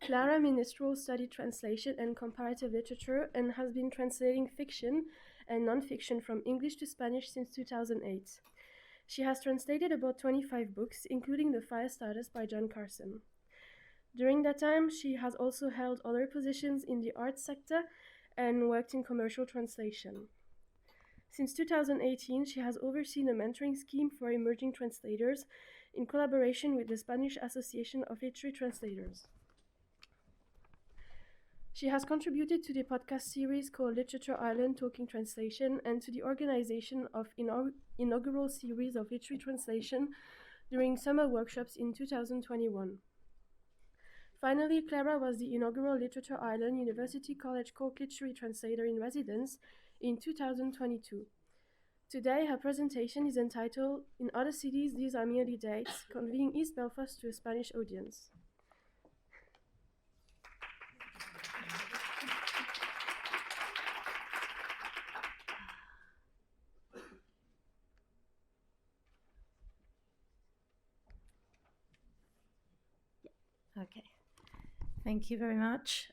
Clara Ministral studied translation and comparative literature and has been translating fiction and non-fiction from English to Spanish since 2008. She has translated about 25 books, including The Fire Starters by John Carson. During that time, she has also held other positions in the arts sector and worked in commercial translation. Since 2018, she has overseen a mentoring scheme for emerging translators in collaboration with the Spanish Association of Literary Translators. She has contributed to the podcast series called Literature Island Talking Translation and to the organization of inaugural series of literary translation during summer workshops in 2021. Finally, Clara was the inaugural Literature Island University College Cork Literary Translator in Residence in 2022. Today, her presentation is entitled In Other Cities, These Are Merely Dates, Conveying East Belfast to a Spanish Audience. Okay, thank you very much.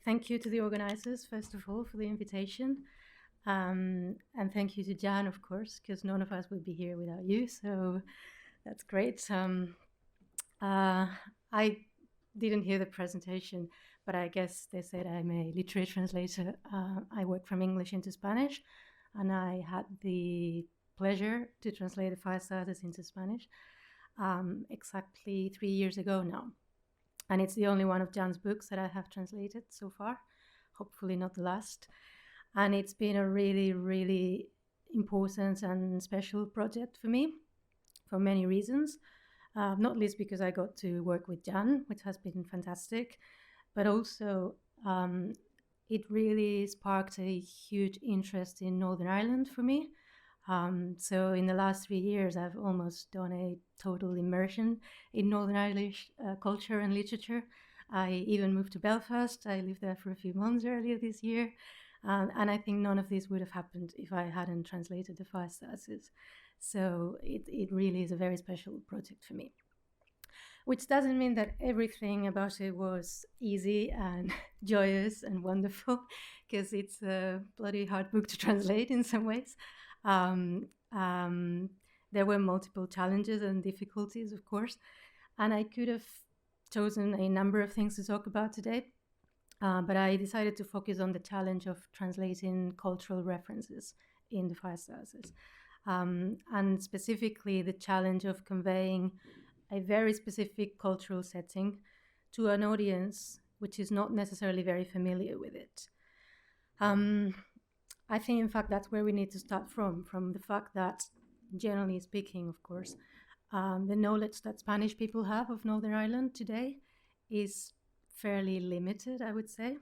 Thank you to the organizers, first of all, for the invitation. And thank you to Jan, of course, because none of us would be here without you, so that's great. I didn't hear the presentation, but I guess they said I'm a literary translator. I work from English into Spanish, and I had the pleasure to translate The Fire Starters into Spanish exactly 3 years ago now. And it's the only one of Jan's books that I have translated so far, hopefully not the last. And it's been a really, really important and special project for me for many reasons, not least because I got to work with Jan, which has been fantastic, but also it really sparked a huge interest in Northern Ireland for me. So in the last 3 years, I've almost done a total immersion in Northern Irish culture and literature. I even moved to Belfast. I lived there for a few months earlier this year. And I think none of this would have happened if I hadn't translated The Fire Starters. So it really is a very special project for me. Which doesn't mean that everything about it was easy and joyous and wonderful, because it's a bloody hard book to translate in some ways. There were multiple challenges and difficulties, of course, and I could have chosen a number of things to talk about today, but I decided to focus on the challenge of translating cultural references in The Fire Starters, and specifically the challenge of conveying a very specific cultural setting to an audience which is not necessarily very familiar with it. I think, in fact, that's where we need to start from the fact that, generally speaking, of course, the knowledge that Spanish people have of Northern Ireland today is fairly limited, I would say.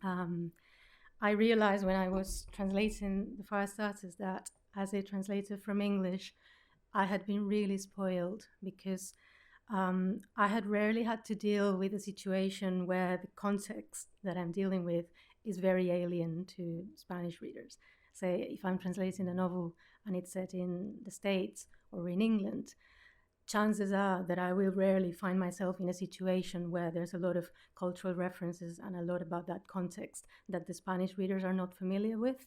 I realized when I was translating The Fire Starters that as a translator from English, I had been really spoiled because I had rarely had to deal with a situation where the context that I'm dealing with is very alien to Spanish readers. Say, if I'm translating a novel and it's set in the States or in England, chances are that I will rarely find myself in a situation where there's a lot of cultural references and a lot about that context that the Spanish readers are not familiar with.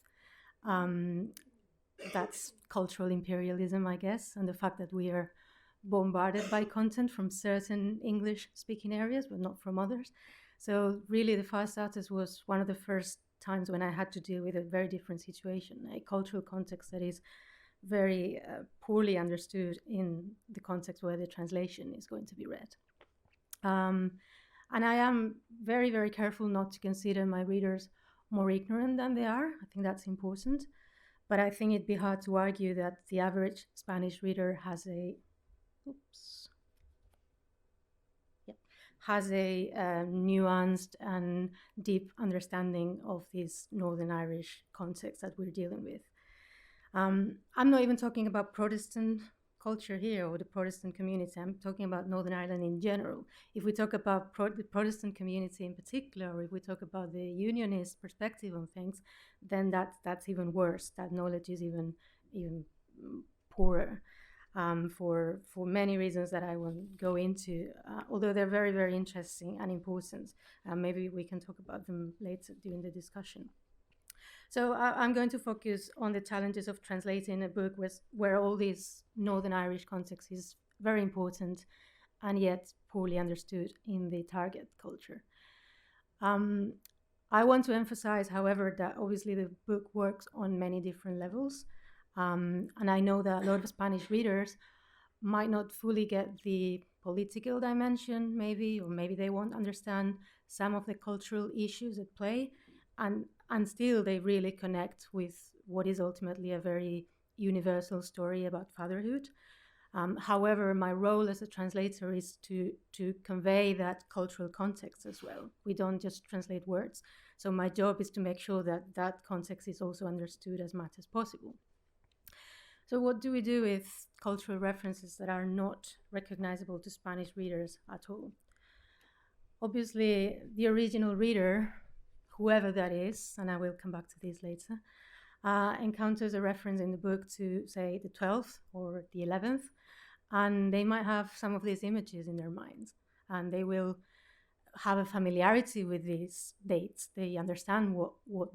That's cultural imperialism, I guess, and the fact that we are bombarded by content from certain English-speaking areas, but not from others. So really, The Fire Starters was one of the first times when I had to deal with a very different situation, a cultural context that is very poorly understood in the context where the translation is going to be read. And I am very, very careful not to consider my readers more ignorant than they are. I think that's important. But I think it'd be hard to argue that the average Spanish reader has a nuanced and deep understanding of this Northern Irish context that we're dealing with. I'm not even talking about Protestant culture here or the Protestant community. I'm talking about Northern Ireland in general. If we talk about the Protestant community in particular, or if we talk about the unionist perspective on things, then that's even worse. That knowledge is even poorer. for many reasons that I won't go into, although they're very, very interesting and important. Maybe we can talk about them later during the discussion. So I'm going to focus on the challenges of translating a book where all this Northern Irish context is very important and yet poorly understood in the target culture. I want to emphasize, however, that obviously the book works on many different levels. And I know that a lot of Spanish readers might not fully get the political dimension, maybe, or maybe they won't understand some of the cultural issues at play. And still they really connect with what is ultimately a very universal story about fatherhood. However, my role as a translator is to convey that cultural context as well. We don't just translate words. So my job is to make sure that that context is also understood as much as possible. So what do we do with cultural references that are not recognizable to Spanish readers at all? Obviously, the original reader, whoever that is, and I will come back to this later, encounters a reference in the book to, say, the 12th or the 11th, and they might have some of these images in their minds, and they will have a familiarity with these dates. They understand what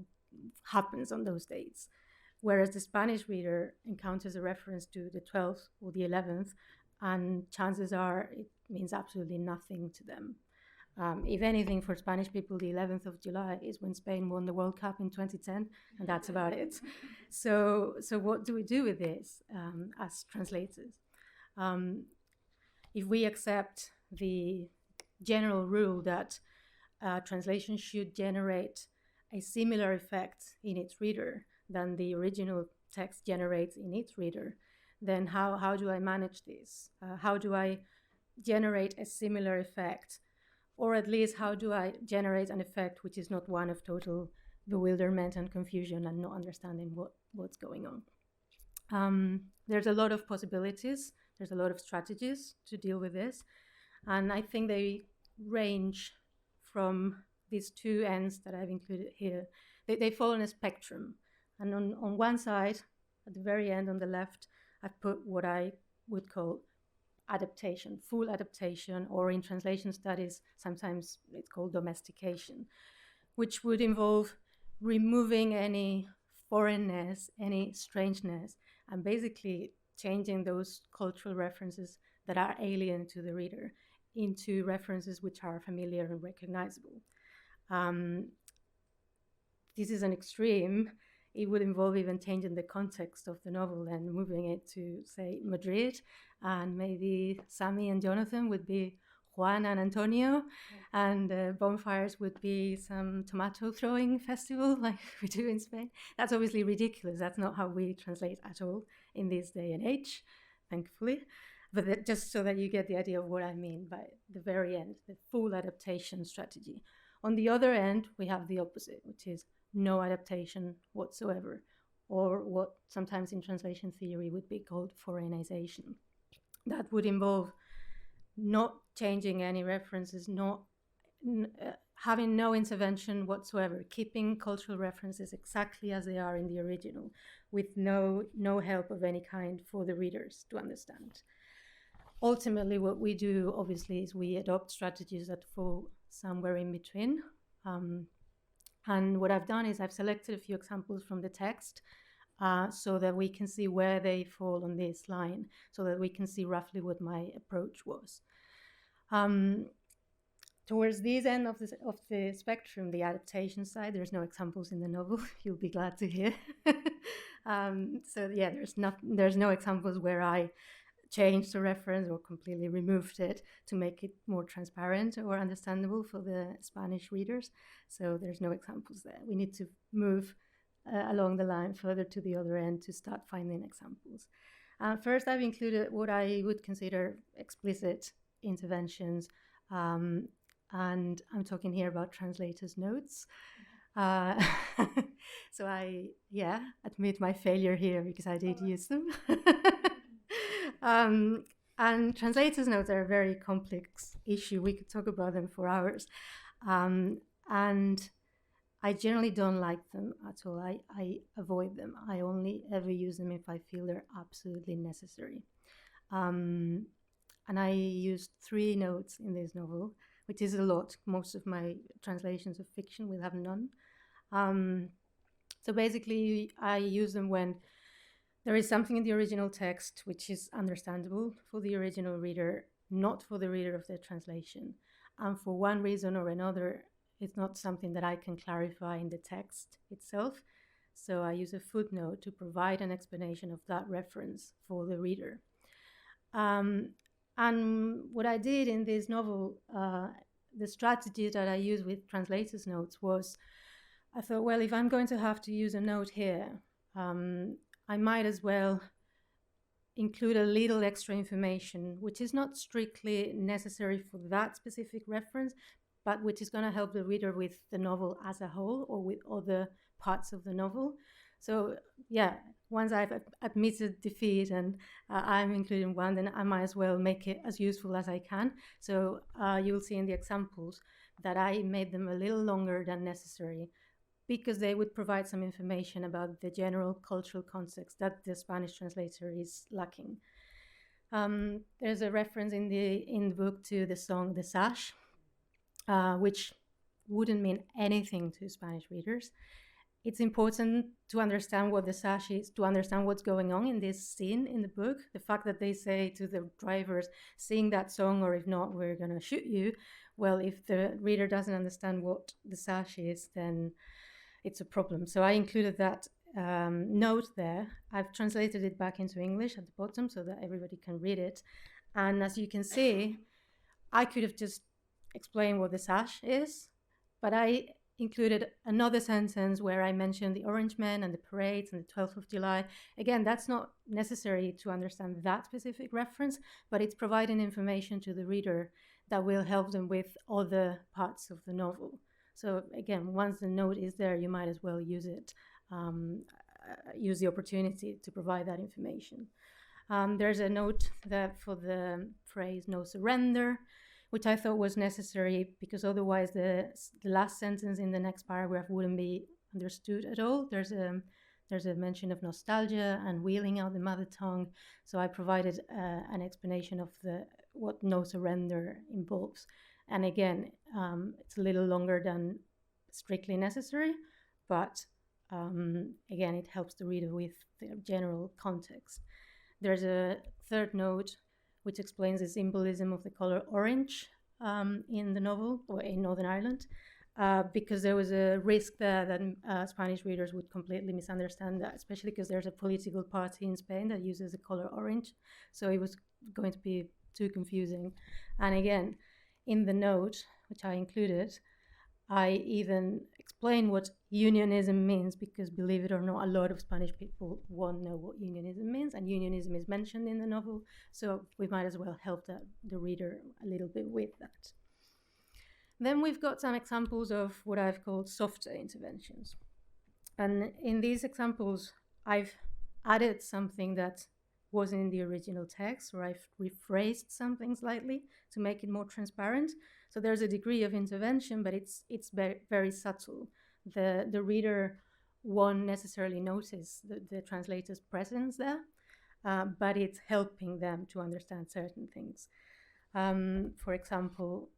happens on those dates. Whereas the Spanish reader encounters a reference to the 12th or the 11th, and chances are it means absolutely nothing to them. If anything, for Spanish people, the 11th of July is when Spain won the World Cup in 2010, and that's about it. So what do we do with this as translators? If we accept the general rule that translation should generate a similar effect in its reader than the original text generates in its reader, then how do I manage this? How do I generate a similar effect? Or at least how do I generate an effect which is not one of total bewilderment and confusion and not understanding what's going on? There's a lot of possibilities. There's a lot of strategies to deal with this. And I think they range from these two ends that I've included here. They fall on a spectrum. And on one side, at the very end on the left, I've put what I would call adaptation, full adaptation, or in translation studies, sometimes it's called domestication, which would involve removing any foreignness, any strangeness, and basically changing those cultural references that are alien to the reader into references which are familiar and recognizable. This is an extreme. It would involve even changing the context of the novel and moving it to, say, Madrid, and maybe Sammy and Jonathan would be Juan and Antonio, and bonfires would be some tomato throwing festival like we do in Spain. That's obviously ridiculous. That's not how we translate at all in this day and age, thankfully. But just so that you get the idea of what I mean by the very end, the full adaptation strategy. On the other end, we have the opposite, which is no adaptation whatsoever, or what sometimes in translation theory would be called foreignization. That would involve not changing any references, having no intervention whatsoever, keeping cultural references exactly as they are in the original, with no help of any kind for the readers to understand. Ultimately, what we do, obviously, is we adopt strategies that fall somewhere in between. And what I've done is I've selected a few examples from the text so that we can see where they fall on this line, so that we can see roughly what my approach was. Towards this end of the spectrum, the adaptation side, there's no examples in the novel, you'll be glad to hear. So yeah, there's no examples where I changed the reference or completely removed it to make it more transparent or understandable for the Spanish readers. So there's no examples there. We need to move along the line further to the other end to start finding examples. First, I've included what I would consider explicit interventions, and I'm talking here about translators' notes. So I admit my failure here because I did use them. And translators' notes are a very complex issue. We could talk about them for hours. And I generally don't like them at all. I avoid them. I only ever use them if I feel they're absolutely necessary. And I used 3 notes in this novel, which is a lot. Most of my translations of fiction will have none. So basically, I use them when there is something in the original text which is understandable for the original reader, not for the reader of the translation. And for one reason or another, it's not something that I can clarify in the text itself. So I use a footnote to provide an explanation of that reference for the reader. And what I did in this novel, the strategy that I used with translator's notes was, I thought, well, if I'm going to have to use a note here, I might as well include a little extra information, which is not strictly necessary for that specific reference, but which is going to help the reader with the novel as a whole or with other parts of the novel. So yeah, once I've admitted defeat and I'm including one, then I might as well make it as useful as I can. So you'll see in the examples that I made them a little longer than necessary, because they would provide some information about the general cultural context that the Spanish translator is lacking. There's a reference in the book to the song The Sash, which wouldn't mean anything to Spanish readers. It's important to understand what the sash is, to understand what's going on in this scene in the book. The fact that they say to the drivers, sing that song, or if not, we're going to shoot you. Well, if the reader doesn't understand what the sash is, then it's a problem. So I included that note there. I've translated it back into English at the bottom so that everybody can read it. And as you can see, I could have just explained what the sash is, but I included another sentence where I mentioned the Orange Men and the parades and the 12th of July. Again, that's not necessary to understand that specific reference, but it's providing information to the reader that will help them with other parts of the novel. So again, once the note is there, you might as well use it, use the opportunity to provide that information. There's a note that for the phrase no surrender, which I thought was necessary because otherwise the last sentence in the next paragraph wouldn't be understood at all. There's a mention of nostalgia and wheeling out the mother tongue. So I provided an explanation of what no surrender involves. And again, it's a little longer than strictly necessary, but again, it helps the reader with the general context. There's a third note which explains the symbolism of the color orange in the novel, or in Northern Ireland, because there was a risk there that Spanish readers would completely misunderstand that, especially because there's a political party in Spain that uses the color orange. So it was going to be too confusing. And again, in the note, which I included, I even explain what unionism means, because believe it or not, a lot of Spanish people won't know what unionism means, and unionism is mentioned in the novel, so we might as well help the reader a little bit with that. Then we've got some examples of what I've called softer interventions. And in these examples, I've added something that wasn't in the original text, or I've rephrased something slightly to make it more transparent. So there's a degree of intervention, but it's very, very subtle. The reader won't necessarily notice the translator's presence there, but it's helping them to understand certain things. For example,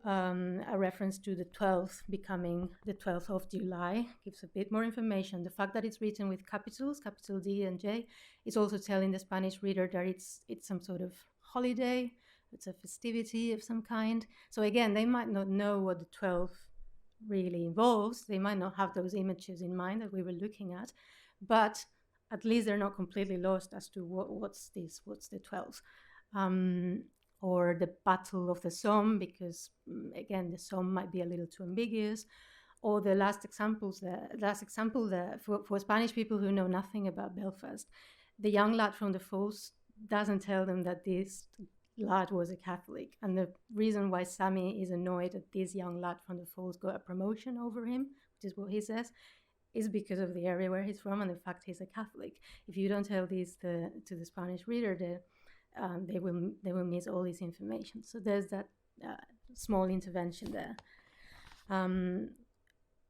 a reference to the 12th becoming the 12th of July gives a bit more information. The fact that it's written with capitals, capital D and J, is also telling the Spanish reader that it's some sort of holiday, it's a festivity of some kind. So again, they might not know what the 12th really involves. They might not have those images in mind that we were looking at, but at least they're not completely lost as to what's the 12th. Or the Battle of the Somme, because again, the Somme might be a little too ambiguous. Or the last example there for Spanish people who know nothing about Belfast, the young lad from the Falls doesn't tell them that this lad was a Catholic. And the reason why Sammy is annoyed that this young lad from the Falls got a promotion over him, which is what he says, is because of the area where he's from and the fact he's a Catholic. If you don't tell this to the Spanish reader, they will miss all this information. So there's that small intervention there.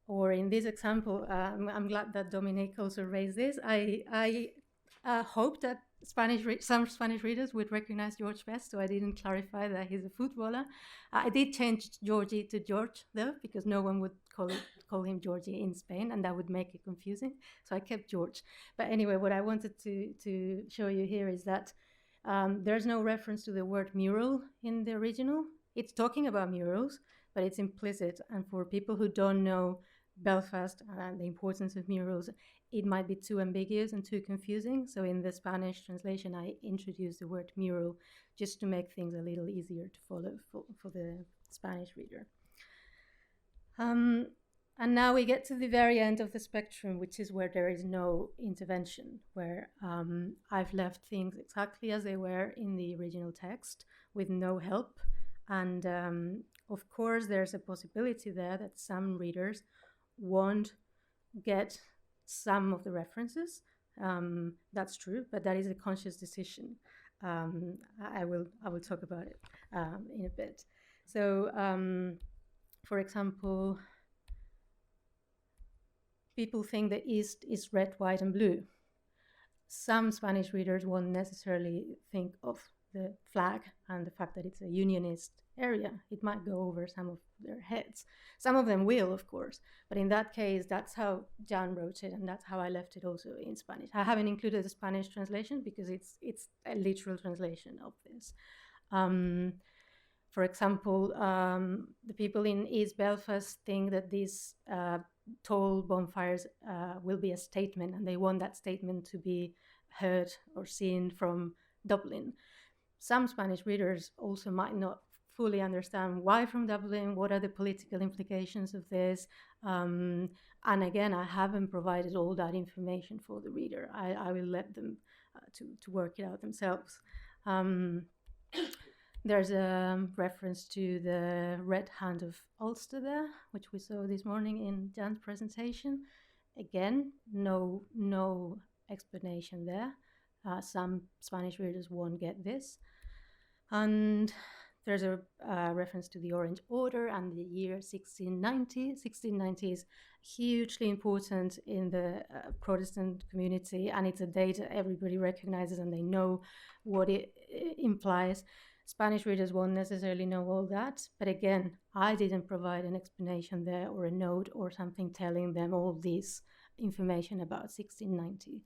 Or in this example, I'm glad that Dominique also raised this. I hope that some Spanish readers would recognize George best, so I didn't clarify that he's a footballer. I did change Georgie to George, though, because no one would call him Georgie in Spain, and that would make it confusing. So I kept George. But anyway, what I wanted to show you here is that there's no reference to the word mural in the original. It's talking about murals, but it's implicit. And for people who don't know Belfast and the importance of murals, it might be too ambiguous and too confusing. So in the Spanish translation, I introduced the word mural just to make things a little easier to follow for the Spanish reader. And now we get to the very end of the spectrum, which is where there is no intervention, where I've left things exactly as they were in the original text with no help. And of course, there's a possibility there that some readers won't get some of the references. That's true, but that is a conscious decision. I will talk about it in a bit. So, for example, people think the East is red, white, and blue. Some Spanish readers won't necessarily think of the flag and the fact that it's a unionist area. It might go over some of their heads. Some of them will, of course, but in that case, that's how Jan wrote it, and that's how I left it also in Spanish. I haven't included the Spanish translation because it's a literal translation of this. For example, the people in East Belfast think that these tall bonfires will be a statement, and they want that statement to be heard or seen from Dublin. Some Spanish readers also might not fully understand why from Dublin, what are the political implications of this. And again, I haven't provided all that information for the reader. I will let them to work it out themselves. There's a reference to the Red Hand of Ulster there, which we saw this morning in Jan's presentation. Again, no explanation there. Some Spanish readers won't get this. And there's a reference to the Orange Order and the year 1690. 1690 is hugely important in the Protestant community, and it's a date that everybody recognizes and they know what it implies. Spanish readers won't necessarily know all that, but again, I didn't provide an explanation there or a note or something telling them all this information about 1690.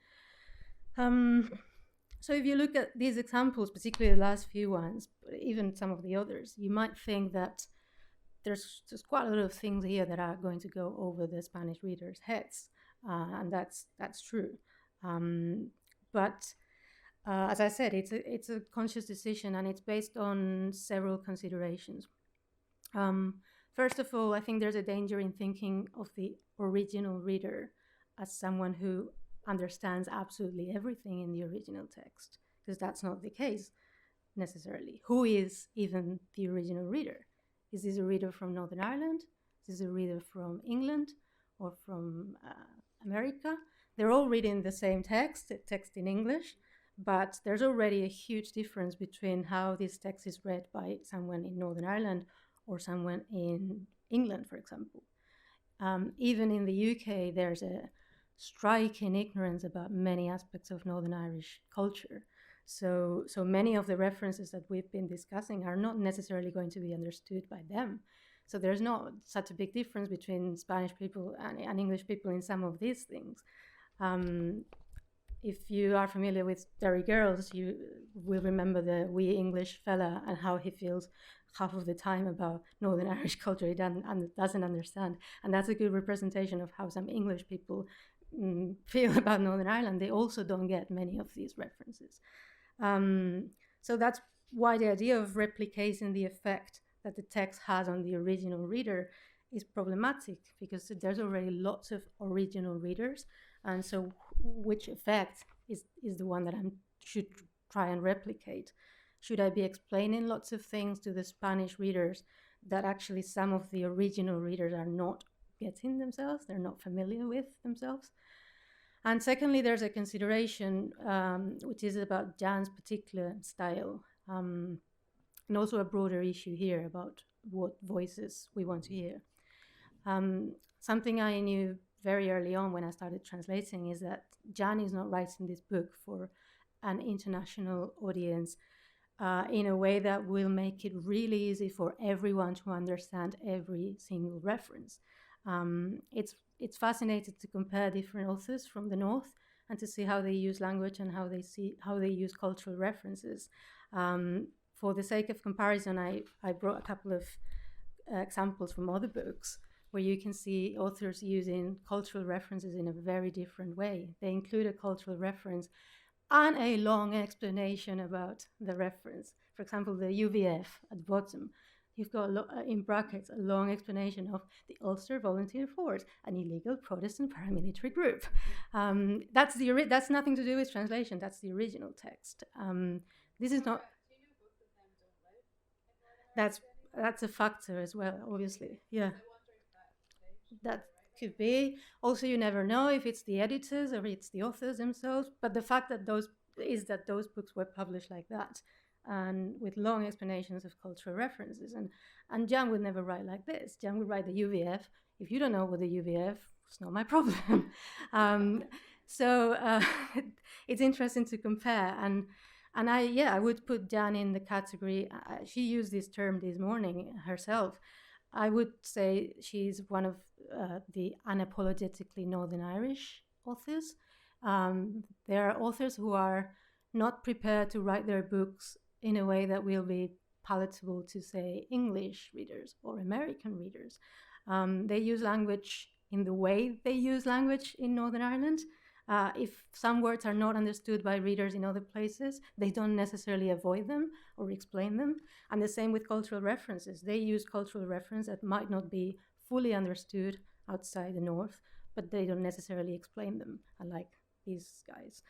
So if you look at these examples, particularly the last few ones, but even some of the others, you might think that there's just quite a lot of things here that are going to go over the Spanish readers' heads, and that's true. But as I said, it's a conscious decision, and it's based on several considerations. First of all, I think there's a danger in thinking of the original reader as someone who understands absolutely everything in the original text, because that's not the case necessarily. Who is even the original reader? Is this a reader from Northern Ireland? Is this a reader from England or from America? They're all reading the same text in English, but there's already a huge difference between how this text is read by someone in Northern Ireland or someone in England, for example. Even in the UK, there's a striking ignorance about many aspects of Northern Irish culture. So many of the references that we've been discussing are not necessarily going to be understood by them. So there's not such a big difference between Spanish people and English people in some of these things. If you are familiar with Derry Girls, you will remember the wee English fella and how he feels half of the time about Northern Irish culture. He doesn't understand. And that's a good representation of how some English people feel about Northern Ireland. They also don't get many of these references. So that's why the idea of replicating the effect that the text has on the original reader is problematic, because there's already lots of original readers, and so which effect is the one that I should try and replicate? Should I be explaining lots of things to the Spanish readers that actually some of the original readers are not getting themselves, they're not familiar with themselves? And secondly, there's a consideration which is about Jan's particular style, and also a broader issue here about what voices we want to hear. Something I knew very early on when I started translating is that Jan is not writing this book for an international audience in a way that will make it really easy for everyone to understand every single reference. It's fascinating to compare different authors from the North and to see how they use language and how they use cultural references. For the sake of comparison, I brought a couple of examples from other books where you can see authors using cultural references in a very different way. They include a cultural reference and a long explanation about the reference. For example, the UVF at the bottom, you've got in brackets a long explanation of the Ulster Volunteer Force, an illegal Protestant paramilitary group. That's nothing to do with translation. That's the original text. This is not. That's a factor as well, obviously. Yeah. That could be. Also, you never know if it's the editors or it's the authors themselves. But the fact that those books were published like that, and with long explanations of cultural references, and Jan would never write like this. Jan would write the UVF. If you don't know what the UVF, it's not my problem. So it's interesting to compare, and I would put Jan in the category. She used this term this morning herself. I would say she's one of the unapologetically Northern Irish authors. There are authors who are not prepared to write their books in a way that will be palatable to, say, English readers or American readers. They use language in the way they use language in Northern Ireland. If some words are not understood by readers in other places, they don't necessarily avoid them or explain them. And the same with cultural references. They use cultural reference that might not be fully understood outside the North, but they don't necessarily explain them, unlike these guys.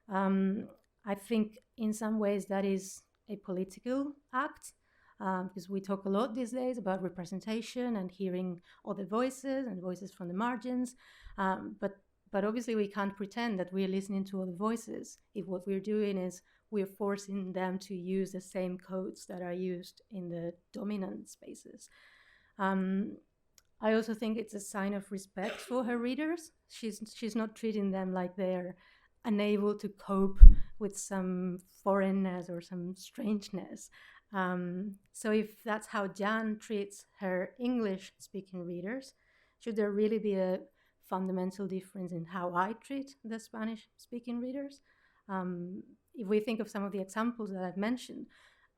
I think in some ways that is a political act, because we talk a lot these days about representation and hearing other voices and voices from the margins. But obviously we can't pretend that we're listening to other voices if what we're doing is we're forcing them to use the same codes that are used in the dominant spaces. I also think it's a sign of respect for her readers. She's not treating them like they're unable to cope with some foreignness or some strangeness. So if that's how Jan treats her English-speaking readers, should there really be a fundamental difference in how I treat the Spanish-speaking readers? If we think of some of the examples that I've mentioned,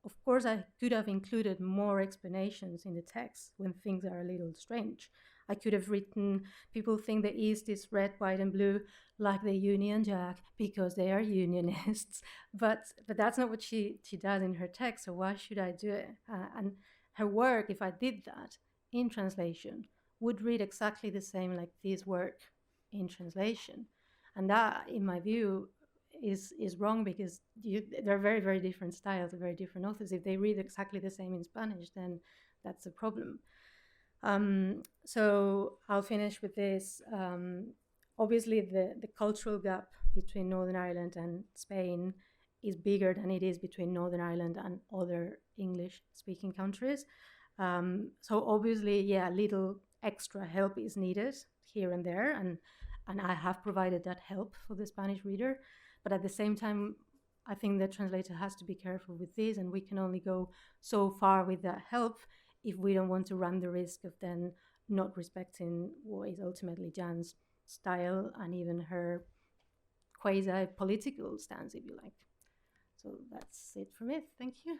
of course I could have included more explanations in the text when things are a little strange. I could have written, people think the East is red, white, and blue, like the Union Jack, because they are unionists. But that's not what she does in her text, so why should I do it? And her work, if I did that in translation, would read exactly the same like this work in translation. And that, in my view, is wrong, because they're very, very different styles, very different authors. If they read exactly the same in Spanish, then that's a problem. So I'll finish with this. Obviously, the cultural gap between Northern Ireland and Spain is bigger than it is between Northern Ireland and other English-speaking countries. So obviously, a little extra help is needed here and there, and I have provided that help for the Spanish reader. But at the same time, I think the translator has to be careful with this, and we can only go so far with that help if we don't want to run the risk of then not respecting what is ultimately Jan's style and even her quasi-political stance, if you like. So that's it from me. Thank you.